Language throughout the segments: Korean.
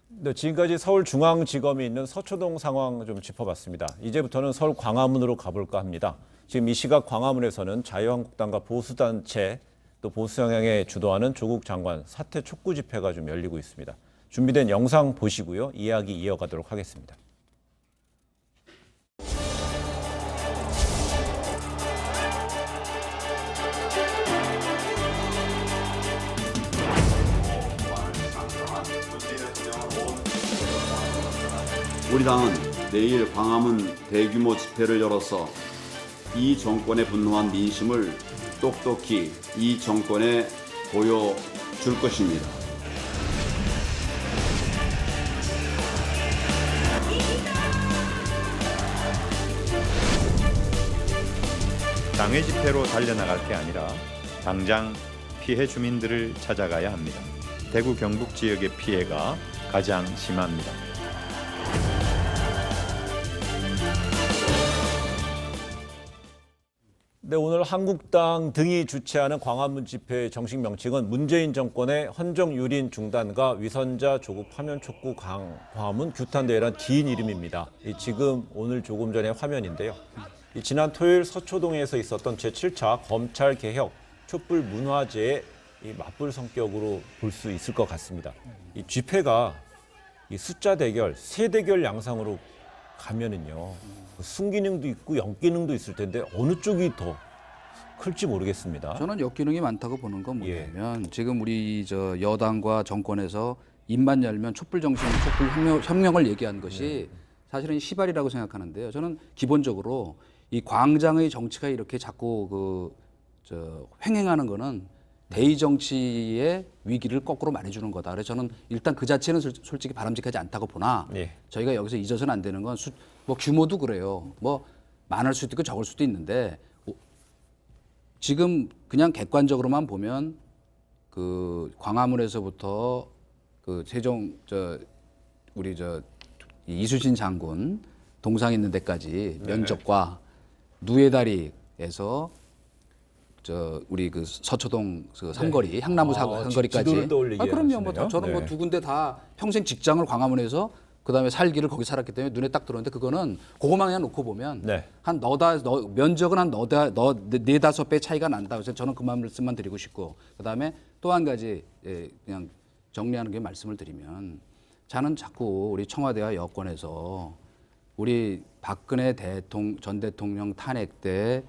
네, 지금까지 서울중앙지검이 있는 서초동 상황 좀 짚어봤습니다. 이제부터는 서울 광화문으로 가볼까 합니다. 지금 이 시각 광화문에서는 자유한국당과 보수단체 또 보수 성향에 주도하는 조국 장관 사퇴 촉구 집회가 좀 열리고 있습니다. 준비된 영상 보시고요. 이야기 이어가도록 하겠습니다. 우리 당은 내일 광화문 대규모 집회를 열어서 이 정권에 분노한 민심을 똑똑히 이 정권에 보여줄 것입니다. 당회 집회로 달려나갈 게 아니라 당장 피해 주민들을 찾아가야 합니다. 대구 경북 지역의 피해가 가장 심합니다. 네, 오늘 한국당 등이 주최하는 광화문 집회의 정식 명칭은 문재인 정권의 헌정유린 중단과 위선자 조국 파면 촉구 광화문 규탄대회란 긴 이름입니다. 지금 오늘 조금 전의 화면인데요. 지난 토요일 서초동에서 있었던 제7차 검찰개혁 촛불 문화제의 맞불 성격으로 볼 수 있을 것 같습니다. 이 집회가 숫자 대결, 세 대결 양상으로 가면은요. 순기능도 있고 역기능도 있을 텐데 어느 쪽이 더 클지 모르겠습니다. 저는 역기능이 많다고 보는 건 뭐냐면 지금 우리 저 여당과 정권에서 입만 열면 촛불 정신, 촛불 혁명을 얘기한 것이 사실은 시발이라고 생각하는데요. 저는 기본적으로 이 광장의 정치가 이렇게 자꾸 횡행하는 거는 대의 정치의 위기를 거꾸로 말해주는 거다. 그래서 저는 일단 그 자체는 솔직히 바람직하지 않다고 보나 저희가 여기서 잊어서는 안 되는 건 뭐 규모도 그래요. 뭐 많을 수도 있고 적을 수도 있는데 지금 그냥 객관적으로만 보면 그 광화문에서부터 그 세종 우리 이수신 장군 동상 있는 데까지 면적과 누에다리에서 우리 그 서초동 그 삼거리 향나무 삼거리까지. 지도를 떠올리게 그럼요. 뭐 하시네요. 저는 뭐 두 군데 다 평생 직장을 광화문에서 그다음에 살기를 거기 살았기 때문에 눈에 딱 들어오는데 그거는 그거만 그냥 놓고 보면 한 면적은 한 네다섯 배 차이가 난다. 그래서 저는 그 말씀만 드리고 싶고 그다음에 또 한 가지 그냥 정리하는 게 말씀을 드리면 저는 자꾸 우리 청와대와 여권에서 우리 박근혜 전 대통령 탄핵 때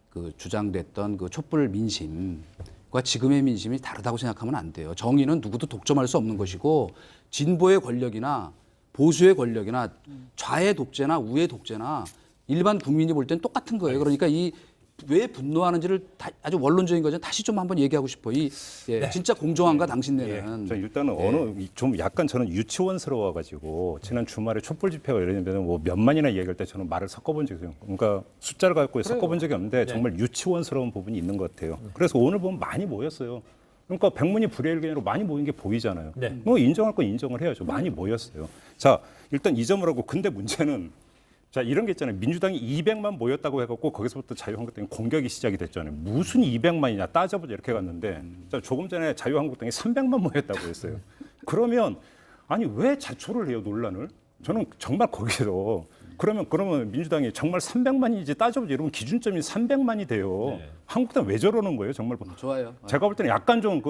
그 주장됐던 그 촛불 민심과 지금의 민심이 다르다고 생각하면 안 돼요. 정의는 누구도 독점할 수 없는 것이고 진보의 권력이나 보수의 권력이나 좌의 독재나 우의 독재나 일반 국민이 볼 땐 똑같은 거예요. 그러니까 왜 분노하는지를 아주 원론적인 거죠. 다시 좀 한번 얘기하고 싶어요. 진짜 공정한가 당신네는. 일단은 좀 약간 저는 유치원스러워가지고 지난 주말에 촛불 집회가 열리면 뭐 몇만이나 얘기할 때 저는 말을 섞어본 적이 있어요. 그러니까 숫자를 갖고 섞어본 적이 없는데 정말 유치원스러운 부분이 있는 것 같아요. 그래서 오늘 보면 많이 모였어요. 그러니까 백문이 불여일견으로 많이 모인 게 보이잖아요. 뭐 인정할 건 인정을 해야죠. 많이 모였어요. 자, 일단 이 점을 하고 근데 문제는 자, 이런 게 있잖아요. 민주당이 200만 모였다고 해갖고 거기서부터 자유한국당이 공격이 시작이 됐잖아요. 무슨 200만이냐 따져보자 이렇게 갔는데 자, 조금 전에 자유한국당이 300만 모였다고 했어요. 그러면 아니 왜 자초를 해요 논란을? 저는 정말 거기서 그러면 민주당이 정말 300만인지 따져보자 이러면 기준점이 300만이 돼요. 한국당 왜 저러는 거예요? 정말 좋아요. 제가 볼 때는 약간 좀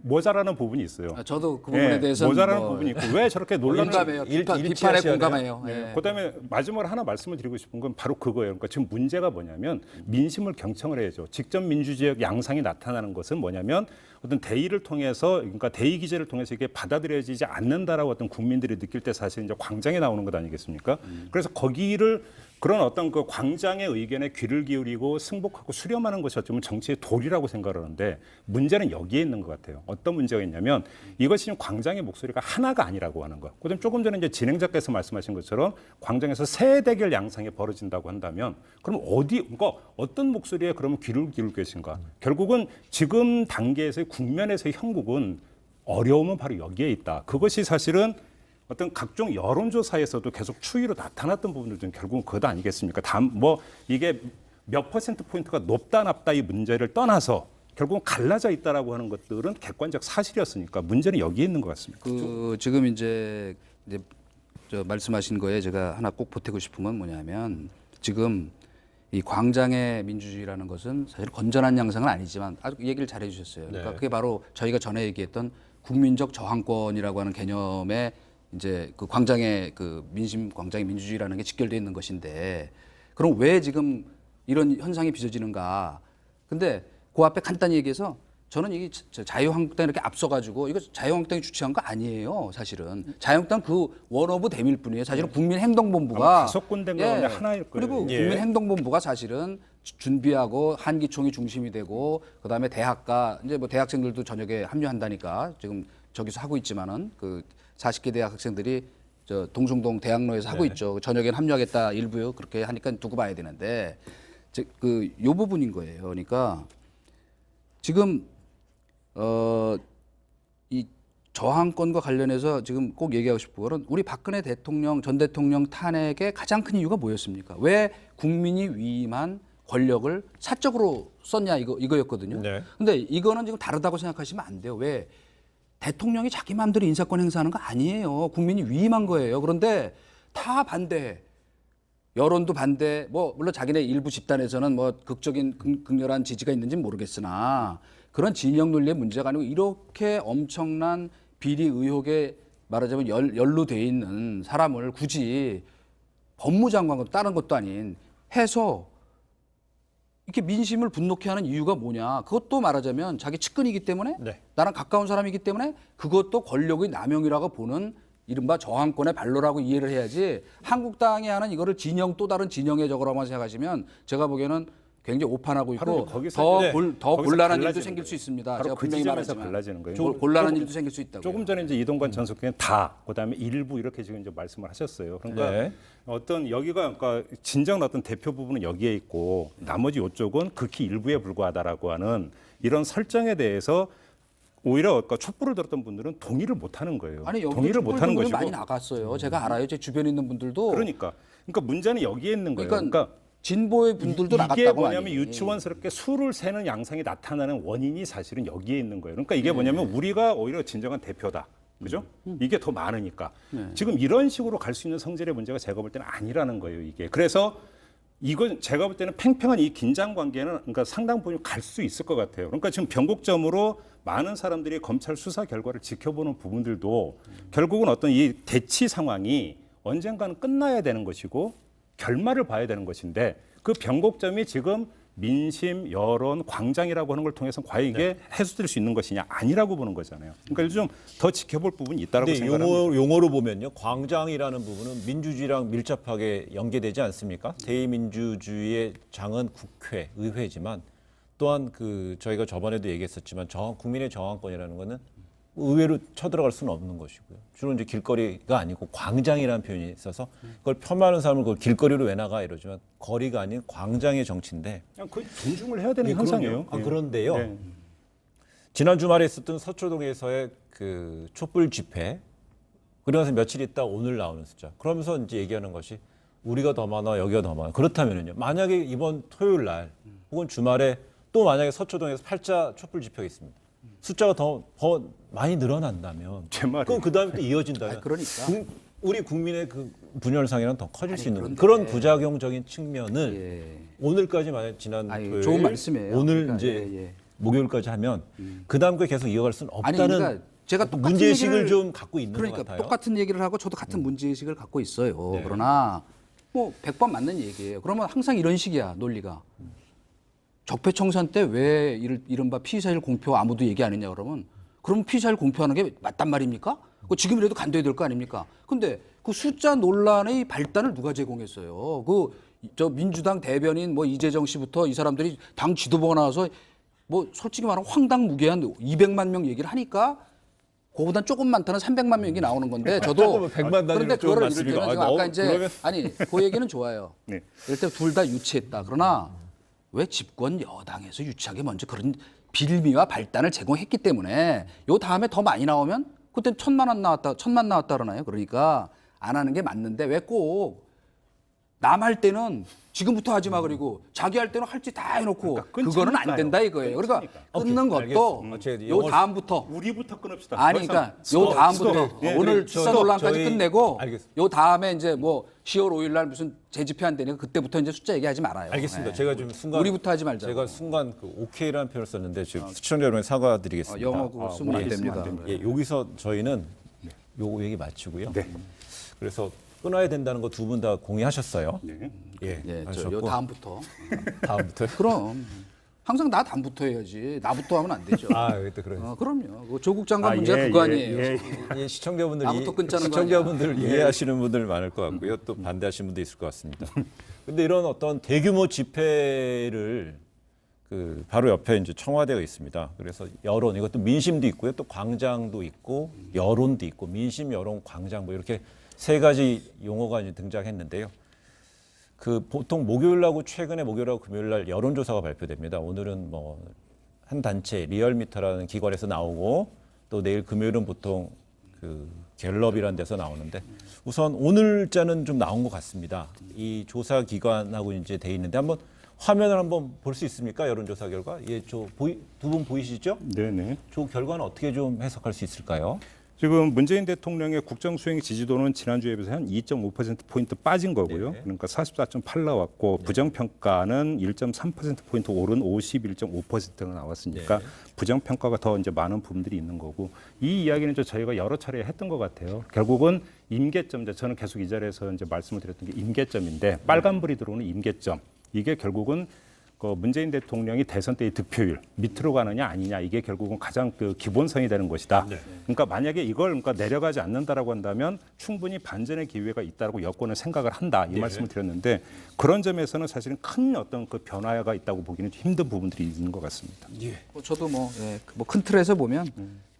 모자라는 부분이 있어요. 저도 그 부분에 대해서는 모자라는 부분이 있고 왜 저렇게 논란을 공감해요. 비판에 공감해요. 그다음에 마지막으로 하나 말씀을 드리고 싶은 건 바로 그거예요. 그러니까 지금 문제가 뭐냐면 민심을 경청을 해야죠. 직접 민주주의 양상이 나타나는 것은 뭐냐면 어떤 대의를 통해서 그러니까 대의 기제를 통해서 이게 받아들여지지 않는다라고 어떤 국민들이 느낄 때 사실 이제 광장에 나오는 것 아니겠습니까? 그래서 거기를 그런 어떤 그 광장의 의견에 귀를 기울이고 승복하고 수렴하는 것이 어쩌면 정치의 도리라고 생각하는데 문제는 여기에 있는 것 같아요. 어떤 문제가 있냐면 이것이 지금 광장의 목소리가 하나가 아니라고 하는 거. 그다음 조금 전에 이제 진행자께서 말씀하신 것처럼 광장에서 세 대결 양상이 벌어진다고 한다면 그럼 그러니까 어떤 목소리에 그러면 귀를 기울일 것인가? 결국은 지금 단계에서의 국면에서의 형국은 어려움은 바로 여기에 있다. 그것이 사실은 어떤 각종 여론조사에서도 계속 추이로 나타났던 부분들은 결국은 그것 아니겠습니까? 이게 몇 퍼센트 포인트가 높다 낮다 이 문제를 떠나서 결국은 갈라져 있다라고 하는 것들은 객관적 사실이었으니까 문제는 여기에 있는 것 같습니다. 지금 이제 이제 저 말씀하신 거에 제가 하나 꼭 보태고 싶은 건 뭐냐면 지금 이 광장의 민주주의라는 것은 사실 건전한 양상은 아니지만 아주 얘기를 잘 해주셨어요. 그러니까 네. 그게 바로 저희가 전에 얘기했던 국민적 저항권이라고 하는 개념에 이제 그 광장의 그 민심 광장의 민주주의라는 게 직결되어 있는 것인데 그럼 왜 지금 이런 현상이 빚어지는가? 근데 그 앞에 간단히 얘기해서 저는 이게 자유한국당 이렇게 앞서가지고 이거 자유한국당이 주최한 거 아니에요. 사실은 자유한국당 그 원오브 댐일 뿐이에요. 사실은 국민행동본부가 아마 다섯 군데인가 아니라 하나일 거예요. 그리고 예. 국민행동본부가 사실은 준비하고 한기총이 중심이 되고 그다음에 대학가 이제 뭐 대학생들도 저녁에 합류한다니까 지금 저기서 하고 있지만은 그 40개 대학 학생들이 저 동숭동 대학로에서 하고 있죠. 저녁엔 합류하겠다 일부 그렇게 하니까 두고 봐야 되는데 그요 부분인 거예요. 그러니까 지금 이 저항권과 관련해서 지금 꼭 얘기하고 싶은 거는 우리 박근혜 대통령 전 대통령 탄핵의 가장 큰 이유가 뭐였습니까? 왜 국민이 위임한 권력을 사적으로 썼냐 이거였거든요. 네. 근데 이거는 지금 다르다고 생각하시면 안 돼요. 왜? 대통령이 자기 마음대로 인사권 행사하는 거 아니에요. 국민이 위임한 거예요. 그런데 다 반대해. 여론도 반대. 뭐 물론 자기네 일부 집단에서는 뭐 극적인 극렬한 지지가 있는지는 모르겠으나 그런 진영 논리의 문제가 아니고 이렇게 엄청난 비리 의혹에 말하자면 연루돼 있는 사람을 굳이 법무장관과 다른 것도 아닌 해서 이렇게 민심을 분노케 하는 이유가 뭐냐? 그것도 말하자면 자기 측근이기 때문에 네. 나랑 가까운 사람이기 때문에 그것도 권력의 남용이라고 보는 이른바 저항권의 발로라고 이해를 해야지 한국당이 하는 이거를 진영 또 다른 진영의 저거라고만 생각하시면 제가 보기에는 굉장히 오판하고 바로 있고 거기서 더 이제 곤란한 갈라지는 일도 생길 수 있습니다. 바로 제가 그 분명히 지점에서 말하지만 갈라지는 거예요. 곤란한 일도 생길 수 있다고. 조금 전에 이제 이동관 전 선수는 다, 그다음에 일부 이렇게 지금 이제 말씀을 하셨어요. 그러니까 네. 어떤 여기가 그러니까 진정 어떤 대표 부분은 여기에 있고 나머지 이쪽은 극히 일부에 불과하다라고 하는 이런 설정에 대해서 오히려 그러니까 촛불을 들었던 분들은 동의를 못 하는 거예요. 아니 여기도 동의를 못 하는 것이고. 많이 나갔어요. 제가 알아요. 제 주변에 있는 분들도. 그러니까 문제는 여기에 있는 거예요. 그러니까 진보의 분들도 이게 나갔다고 뭐냐면 하니. 유치원스럽게 수를 세는 양상이 나타나는 원인이 사실은 여기에 있는 거예요. 그러니까 이게 뭐냐면 우리가 오히려 진정한 대표다. 그죠? 이게 더 많으니까. 지금 이런 식으로 갈 수 있는 성질의 문제가 제가 볼 때는 아니라는 거예요, 이게. 그래서 이건 제가 볼 때는 팽팽한 이 긴장 관계는 그러니까 상당 부분 갈 수 있을 것 같아요. 그러니까 지금 변곡점으로 많은 사람들이 검찰 수사 결과를 지켜보는 부분들도 결국은 어떤 이 대치 상황이 언젠가는 끝나야 되는 것이고 결말을 봐야 되는 것인데 그 변곡점이 지금 민심, 여론, 광장이라고 하는 걸 통해서 과연 이게 해소될 수 있는 것이냐 아니라고 보는 거잖아요. 그러니까 좀 더 지켜볼 부분이 있다고 근데 생각합니다. 용어로 보면요, 광장이라는 부분은 민주주의랑 밀접하게 연계되지 않습니까? 대의민주주의의 장은 국회, 의회지만 또한 그 저희가 저번에도 얘기했었지만 국민의 저항권이라는 거는 의외로 쳐들어갈 수는 없는 것이고요. 주로 이제 길거리가 아니고 광장이라는 표현이 있어서 그걸 폄하하는 사람은 그걸 길거리로 왜 나가 이러지만 거리가 아닌 광장의 정치인데. 그냥 그 존중을 해야 되는 예, 현상이에요. 그럼요. 예. 그런데요. 네. 지난 주말에 있었던 서초동에서의 그 촛불 집회, 그러면서 며칠 있다 오늘 나오는 숫자. 그러면서 이제 얘기하는 것이 우리가 더 많아, 여기가 더 많아. 그렇다면요. 만약에 이번 토요일 날 혹은 주말에 또 만약에 서초동에서 8자 촛불 집회가 있습니다. 숫자가 더 많이 늘어난다면 제 말이에요. 그럼 그 다음에 또 이어진다면 아니, 그러니까. 우리 국민의 그 분열상에는 더 커질 수 있는 그런데. 그런 부작용적인 측면을 예. 오늘까지 만약 지난 아니, 토요일, 좋은 말씀이에요. 오늘 그러니까, 이제 예. 목요일까지 하면 그 다음 거 계속 이어갈 수는 아니 없다는 그러니까 제가 똑같은 문제의식을 얘기를- 좀 갖고 있는 그러니까 것 같아요. 똑같은 얘기를 하고 저도 같은 문제의식을 갖고 있어요. 네. 그러나 뭐 100번 맞는 얘기예요. 그러면 항상 이런 식이야 논리가. 적폐청산 때 왜 이른바 피의사실 공표 아무도 얘기 안 했냐 그러면 그럼 피의사실 공표하는 게 맞단 말입니까? 그 지금이라도 간도해야 될 거 아닙니까? 근데 그 숫자 논란의 발단을 누가 제공했어요? 저 민주당 대변인 뭐 이재정 씨부터 이 사람들이 당 지도부가 나와서 뭐 솔직히 말하면 황당무계한 200만 명 얘기를 하니까 그거보단 조금 많다는 300만 명 얘기 나오는 건데 저도 100만 단위로 그런데 좀 그거를 맞습니다. 이를테면 지금 아, 아까 너무- 이제 그러면- 아니 그 얘기는 좋아요. 네. 이를테면 둘 다 유치했다. 그러나 왜 집권 여당에서 유치하게 먼저 그런 빌미와 발단을 제공했기 때문에 요 다음에 더 많이 나오면 그때 1,000만 나왔다 그러나요? 그러니까 안 하는 게 맞는데 왜 꼭 남 할 때는 지금부터 하지 마 그리고 자기 할 때는 할 지 다 해놓고 그러니까 그거는 안 된다 이거예요. 그러니까 끊는 것도 요 다음부터 우리부터 끊읍시다. 아니 그러니까 요 다음부터 예, 오늘 저- 수사 논란까지 저희- 끝내고 알겠습니다. 요 다음에 이제 뭐 10월 5일 날 무슨 재집회한다니까 그때부터 이제 숫자 얘기하지 말아요. 알겠습니다. 예. 제가 좀 순간 우리부터 하지 말자. 제가 순간 그 오케이라는 표현을 썼는데 지금 시청자 여러분 사과드리겠습니다. 영어 그거 쓰면 안 우리 됩니다. 쓰면 안 예, 여기서 저희는 요 얘기 마치고요. 네. 그래서 끊어야 된다는 거 두 분 다 공유하셨어요. 네. 예, 예, 요 하셨고 다음부터. 다음부터 그럼 항상 나 다음부터 해야지. 나부터 하면 안 되죠. 또 그래요. 그럼요. 그 조국 장관 문제가 그거 아니에요. 예, 시청자분들 나부터 끊자는 거 시청자분들 아니야? 이해하시는 분들 많을 것 같고요. 또 반대하시는 분도 있을 것 같습니다. 근데 이런 어떤 대규모 집회를 그 바로 옆에 이제 청와대가 있습니다. 그래서 여론 이것도 민심도 있고요. 또 광장도 있고 여론도 있고 민심, 여론, 광장 뭐 이렇게 세 가지 용어가 이제 등장했는데요. 그 보통 목요일하고 최근에 목요일하고 금요일날 여론조사가 발표됩니다. 오늘은 뭐 한 단체 리얼미터라는 기관에서 나오고 또 내일 금요일은 보통 그 갤럽이라는 데서 나오는데 우선 오늘자는 좀 나온 것 같습니다. 이 조사 기관하고 이제 돼 있는데 한번 화면을 한번 볼 수 있습니까? 여론조사 결과. 예, 두 분 보이시죠? 네네. 저 결과는 어떻게 좀 해석할 수 있을까요? 지금 문재인 대통령의 국정 수행 지지도는 지난주에 비해서 한 2.5%포인트 빠진 거고요. 네. 그러니까 44.8 나왔고 부정평가는 1.3%포인트 오른 51.5%가 나왔으니까 네. 부정평가가 더 이제 많은 부분들이 있는 거고 이 이야기는 저희가 여러 차례 했던 것 같아요. 결국은 임계점, 저는 계속 이 자리에서 이제 말씀을 드렸던 게 임계점인데 빨간불이 들어오는 임계점. 이게 결국은 그 문재인 대통령이 대선 때의 득표율 밑으로 가느냐 아니냐 이게 결국은 가장 그 기본성이 되는 것이다. 그러니까 만약에 이걸 그러니까 내려가지 않는다라고 한다면 충분히 반전의 기회가 있다라고 여권은 생각을 한다 이 말씀을 드렸는데 그런 점에서는 사실은 큰 어떤 그 변화가 있다고 보기는 힘든 부분들이 있는 것 같습니다. 저도 뭐 큰 틀에서 보면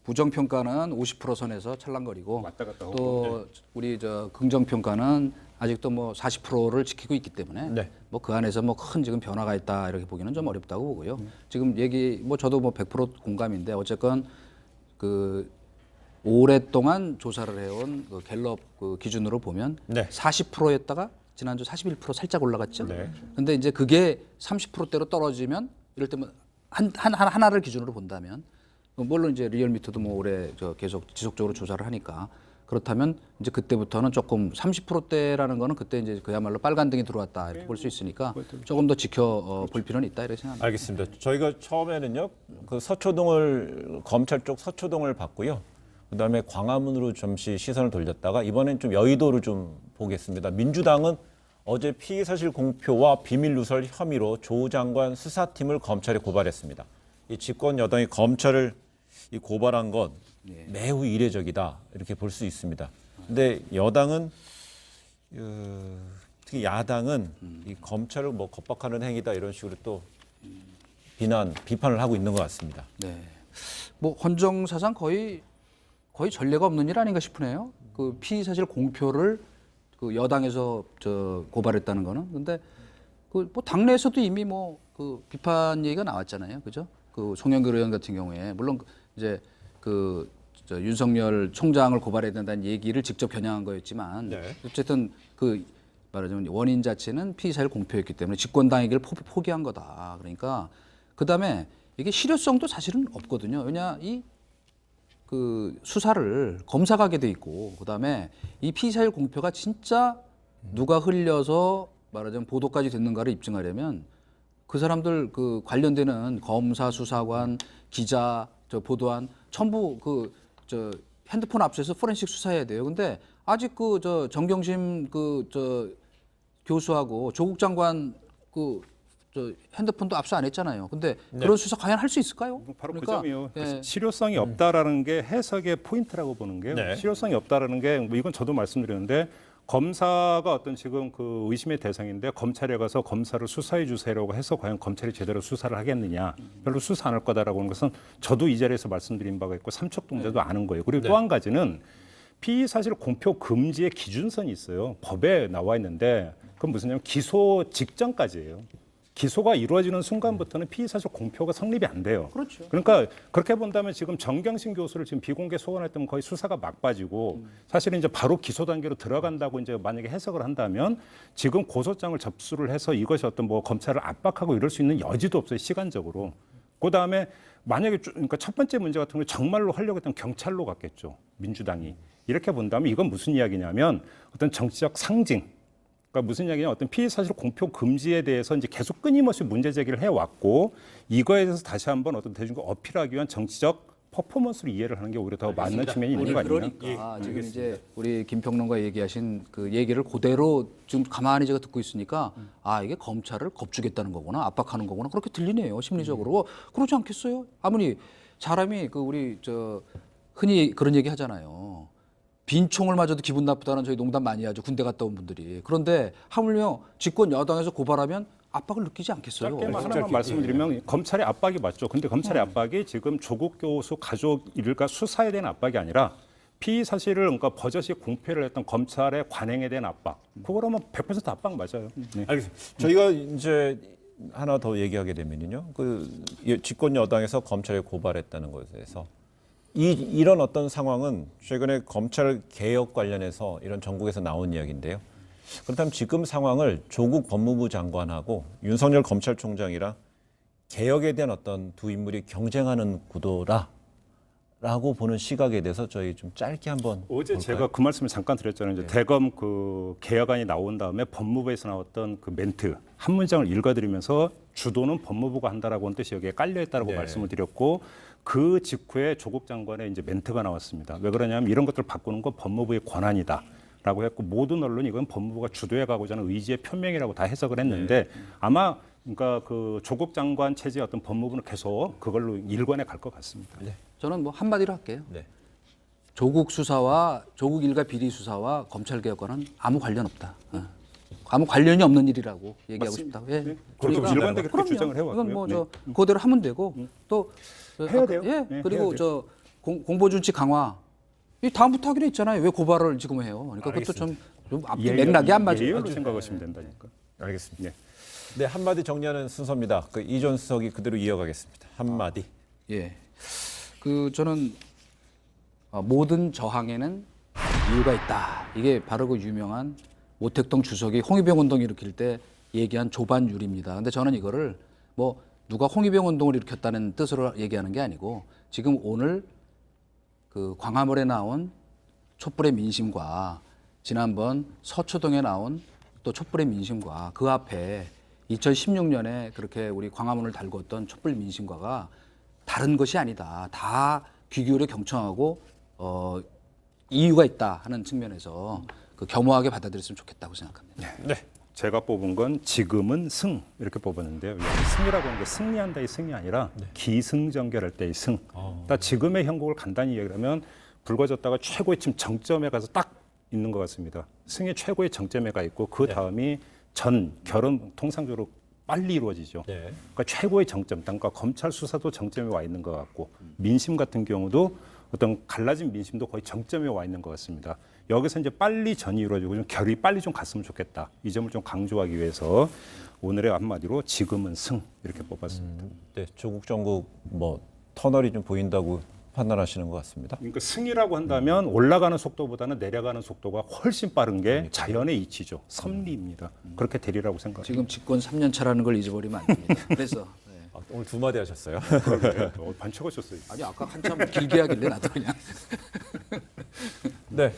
부정평가는 50% 선에서 찰랑거리고 왔다 갔다 하고, 또 우리 저 긍정평가는 아직도 뭐 40%를 지키고 있기 때문에 네. 뭐 그 안에서 뭐 큰 지금 변화가 있다 이렇게 보기는 좀 어렵다고 보고요. 지금 얘기 뭐 저도 뭐 100% 공감인데 어쨌건 그 오랫동안 조사를 해온 그 갤럽 그 기준으로 보면 네. 40%였다가 지난주 41% 살짝 올라갔죠. 네. 근데 이제 그게 30%대로 떨어지면 이럴 때면 하나를 기준으로 본다면 물론 이제 리얼미터도 뭐 올해 계속 지속적으로 조사를 하니까 그렇다면 이제 그때부터는 조금 30%대라는 거는 그때 이제 그야말로 빨간등이 들어왔다 이렇게 볼 수 있으니까 조금 더 지켜 볼 필요는 있다 이렇게 생각합니다. 알겠습니다. 저희가 처음에는요, 그 검찰 쪽 서초동을 봤고요. 그다음에 광화문으로 잠시 시선을 돌렸다가 이번엔 좀 여의도로 좀 보겠습니다. 민주당은 어제 피의 사실 공표와 비밀 누설 혐의로 조 장관 수사팀을 검찰에 고발했습니다. 이 집권 여당이 검찰을 고발한 건 매우 이례적이다 이렇게 볼 수 있습니다. 근데 여당은 특히 야당은 이 검찰을 뭐 겁박하는 행위다 이런 식으로 또 비판을 하고 있는 것 같습니다. 네. 뭐 헌정사상 거의 전례가 없는 일 아닌가 싶으네요. 그 피의 사실 공표를 그 여당에서 고발했다는 거는 근데 그 뭐 당내에서도 이미 뭐 그 비판 얘기가 나왔잖아요, 그죠? 그 송영길 의원 같은 경우에 물론 이제 그 윤석열 총장을 고발해야 된다는 얘기를 직접 겨냥한 거였지만 네. 어쨌든 그 말하자면 원인 자체는 피의 사실 공표였기 때문에 집권당에게를 포기한 거다. 그러니까 그다음에 이게 실효성도 사실은 없거든요. 왜냐 그 수사를 검사가 하게 돼 있고 그다음에 이 피의 사실 공표가 진짜 누가 흘려서 말하자면 보도까지 됐는가를 입증하려면 그 사람들 그 관련되는 검사, 수사관, 기자, 보도한 전부 핸드폰 압수해서 포렌식 수사해야 돼요. 근데 아직 정경심 교수하고 조국 장관 핸드폰도 압수 안 했잖아요. 근데 그런 수사 과연 할 수 있을까요? 바로 그러니까, 그 점이요. 예. 실효성이 없다라는 게 해석의 포인트라고 보는 게요. 네. 실효성이 없다라는 게 뭐 이건 저도 말씀드렸는데 검사가 어떤 지금 그 의심의 대상인데 검찰에 가서 검사를 수사해 주세요라고 해서 과연 검찰이 제대로 수사를 하겠느냐. 별로 수사 안 할 거다라고 하는 것은 저도 이 자리에서 말씀드린 바가 있고 삼척동자도 아는 거예요. 그리고 또 한 가지는 피의 사실 공표 금지의 기준선이 있어요. 법에 나와 있는데 그건 무슨 냐면 기소 직전까지예요. 기소가 이루어지는 순간부터는 피의사실 공표가 성립이 안 돼요. 그렇죠. 그러니까 그렇게 본다면 지금 정경심 교수를 지금 비공개 소환했다면 거의 수사가 막빠지고 사실은 이제 바로 기소 단계로 들어간다고 이제 만약에 해석을 한다면 지금 고소장을 접수를 해서 이것이 어떤 뭐 검찰을 압박하고 이럴 수 있는 여지도 없어요, 시간적으로. 그 다음에 만약에 그러니까 첫 번째 문제 같은 경우 정말로 하려고 했던 경찰로 갔겠죠, 민주당이. 이렇게 본다면 이건 무슨 이야기냐면 어떤 정치적 상징. 그러니까 무슨 이야기냐, 어떤 피의 사실 공표 금지에 대해서 이제 계속 끊임없이 문제 제기를 해왔고 이거에 대해서 다시 한번 어떤 대중과 어필하기 위한 정치적 퍼포먼스로 이해를 하는 게 오히려 더 맞는 측면이 있는 거 아니냐. 그러니까 지금 이제 우리 김 평론가 얘기하신 그 얘기를 그대로 지금 가만히 제가 듣고 있으니까 아 이게 검찰을 겁주겠다는 거구나, 압박하는 거구나, 그렇게 들리네요, 심리적으로. 그러지 않겠어요? 아무리 사람이 그 우리 저 흔히 그런 얘기 하잖아요. 빈 총을 맞아도 기분 나쁘다는 저희 농담 많이 하죠, 군대 갔다 온 분들이. 그런데 하물며 집권 여당에서 고발하면 압박을 느끼지 않겠어요? 짧게만 하나만 말씀드리면 검찰의 압박이 맞죠. 근데 검찰의 압박이 지금 조국 교수 가족 일가 수사에 대한 압박이 아니라 피의 사실을 그러니까 버젓이 공표를 했던 검찰의 관행에 대한 압박. 그거라면 100% 압박 맞아요. 네. 알겠습니다. 저희가 이제 하나 더 얘기하게 되면요, 그 집권 여당에서 검찰에 고발했다는 것에 대해서 이런 어떤 상황은 최근에 검찰 개혁 관련해서 이런 전국에서 나온 이야기인데요. 그렇다면 지금 상황을 조국 법무부 장관하고 윤석열 검찰총장이랑 개혁에 대한 어떤 두 인물이 경쟁하는 구도라라고 보는 시각에 대해서 저희 좀 짧게 한번 어제 볼까요? 제가 그 말씀을 잠깐 드렸잖아요. 이제 대검 그 개혁안이 나온 다음에 법무부에서 나왔던 그 멘트 한 문장을 읽어드리면서 주도는 법무부가 한다라고 하는 뜻이 여기에 깔려 있다라고 네. 말씀을 드렸고 그 직후에 조국 장관의 이제 멘트가 나왔습니다. 왜 그러냐면 이런 것들을 바꾸는 건 법무부의 권한이다. 라고 했고 모든 언론이 이건 법무부가 주도해 가고자 하는 의지의 표명이라고 다 해석을 했는데 아마 그러니까 그 조국 장관 체제의 어떤 법무부는 계속 그걸로 일관해 갈 것 같습니다. 저는 뭐 한마디로 할게요. 네. 조국 수사와 조국 일가 비리 수사와 검찰 개혁과는 아무 관련 없다. 아무 관련이 없는 일이라고 얘기하고 싶다. 예. 네. 그러니까 일관되게 그렇게 그럼요. 주장을 해왔고요. 이건 뭐 네. 저 그대로 하면 되고 또 해야 돼요. 예. 네, 그리고 해야 저 공보준칙 강화 이 다음부터 하기로 했잖아요. 왜 고발을 지금 해요? 그러니까 그것도 좀 앞뒤 맥락이 안 맞아요. 예열로 생각하시면 된다니까. 알겠습니다. 네. 네, 한마디 정리하는 순서입니다. 그 이전 수석이 그대로 이어가겠습니다. 한마디. 예. 그 저는 모든 저항에는 이유가 있다. 이게 바로 그 유명한 모택동 주석이 홍위병 운동 일으킬 때 얘기한 조반율입니다. 근데 저는 이거를 뭐 누가 홍위병 운동을 일으켰다는 뜻으로 얘기하는 게 아니고 지금 오늘 그 광화문에 나온 촛불의 민심과 지난번 서초동에 나온 또 촛불의 민심과 그 앞에 2016년에 그렇게 우리 광화문을 달궜던 촛불 민심과가 다른 것이 아니다. 다 귀 기울여 경청하고 이유가 있다 하는 측면에서 그 겸허하게 받아들였으면 좋겠다고 생각합니다. 네. 제가 뽑은 건 지금은 승 이렇게 뽑았는데요. 여기 승이라고 하는 게 승리한다의 승이 아니라 기승전결할 때의 승. 그러니까 지금의 형국을 간단히 얘기하면 붉어졌다가 최고의 지금 정점에 가서 딱 있는 것 같습니다. 승의 최고의 정점에 가 있고 그 다음이 결은 통상적으로 빨리 이루어지죠. 네. 그러니까 최고의 정점, 그러니까 검찰 수사도 정점에 와 있는 것 같고 민심 같은 경우도 어떤 갈라진 민심도 거의 정점에 와 있는 것 같습니다. 여기서 이제 빨리 전이 이루어지고 좀 결이 빨리 좀 갔으면 좋겠다. 이 점을 좀 강조하기 위해서 오늘의 한마디로 지금은 승 이렇게 뽑았습니다. 네, 조국 정국 뭐 터널이 좀 보인다고 판단하시는 것 같습니다. 그러니까 승이라고 한다면 올라가는 속도보다는 내려가는 속도가 훨씬 빠른 게 자연의 이치죠. 섭리입니다. 그렇게 되리라고 생각합니다. 지금 집권 3년 차라는 걸 잊어버리면 안 됩니다. 그래서 아, 오늘 두 마디 하셨어요. 반칙하셨어요. 아니 아까 한참 길게 하길래 나도 그냥 네,